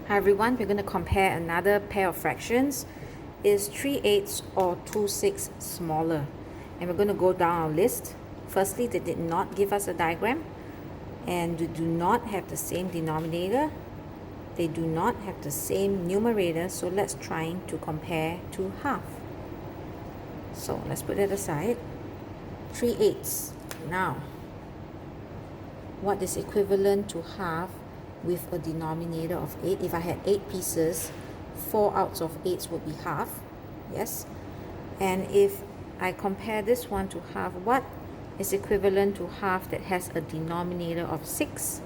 Hi everyone, we're going to compare another pair of fractions. Is 3/8 or 2/6 smaller? And we're going to go down our list. Firstly, they did not give us a diagram, and they do not have the same denominator. They do not have the same numerator, so let's try to compare to half. So let's put that aside. 3/8. Now, what is equivalent to half with a denominator of 8? If I had 8 pieces, 4 out of 8 would be half. Yes. And if I compare this one to half, what is equivalent to half that has a denominator of 6?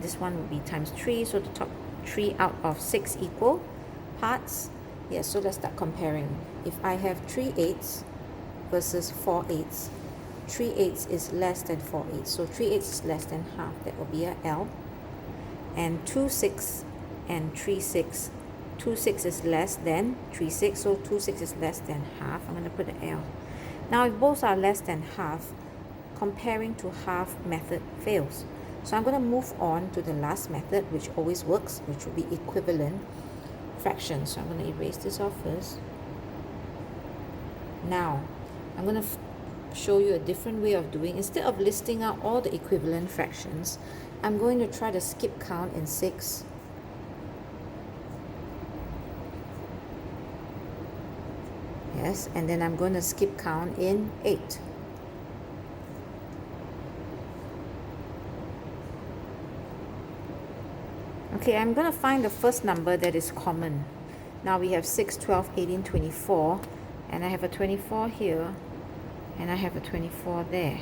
This one would be times 3, so the top 3 out of 6 equal parts. Yes, so let's start comparing. If I have 3/8 versus 4/8, 3/8 is less than 4/8, so 3/8 is less than half. That will be a L. And 2/6 and 3/6. 2/6 is less than 3/6, so 2/6 is less than half. I'm going to put an L. Now, if both are less than half, comparing to half method fails. So I'm going to move on to the last method, which always works, which will be equivalent fractions. So I'm going to erase this off first. Now, I'm going to show you a different way of doing. Instead of listing out all the equivalent fractions, I'm going to try to skip count in 6. Yes, and then I'm going to skip count in 8. Okay, I'm going to find the first number that is common. Now we have 6, 12, 18, 24, and I have a 24 here, and I have a 24 there.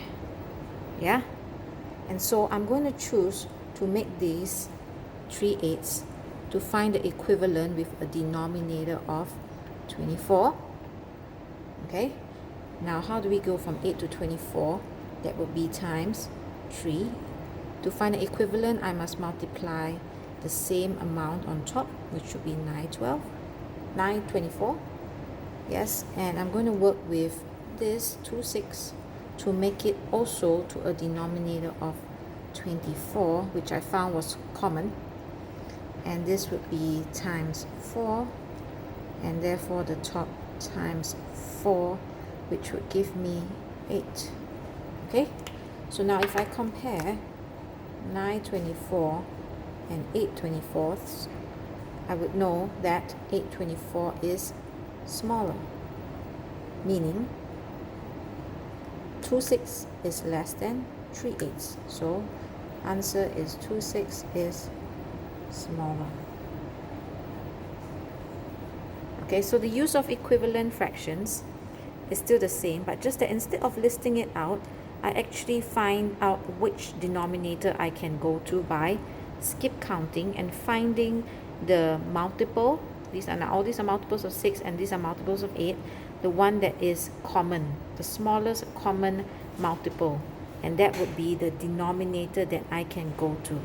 Yeah? And so I'm going to choose to make these 3/8 to find the equivalent with a denominator of 24. Okay? Now how do we go from 8 to 24? That would be times 3. To find the equivalent, I must multiply the same amount on top, which would be 9, 24. Yes, and I'm going to work with this 2/6 to make it also to a denominator of 24, which I found was common. And this would be times 4, and therefore the top times 4, which would give me 8. Okay, so now if I compare 9/24 and 8/24, I would know that 8/24 is smaller, meaning 2/6 is less than 3/8. So answer is 2/6 is smaller. Okay, so the use of equivalent fractions is still the same, but just that instead of listing it out, I actually find out which denominator I can go to by skip counting and finding the multiple. All these are multiples of 6, and these are multiples of 8. The one that is common, the smallest common multiple, and that would be the denominator that I can go to.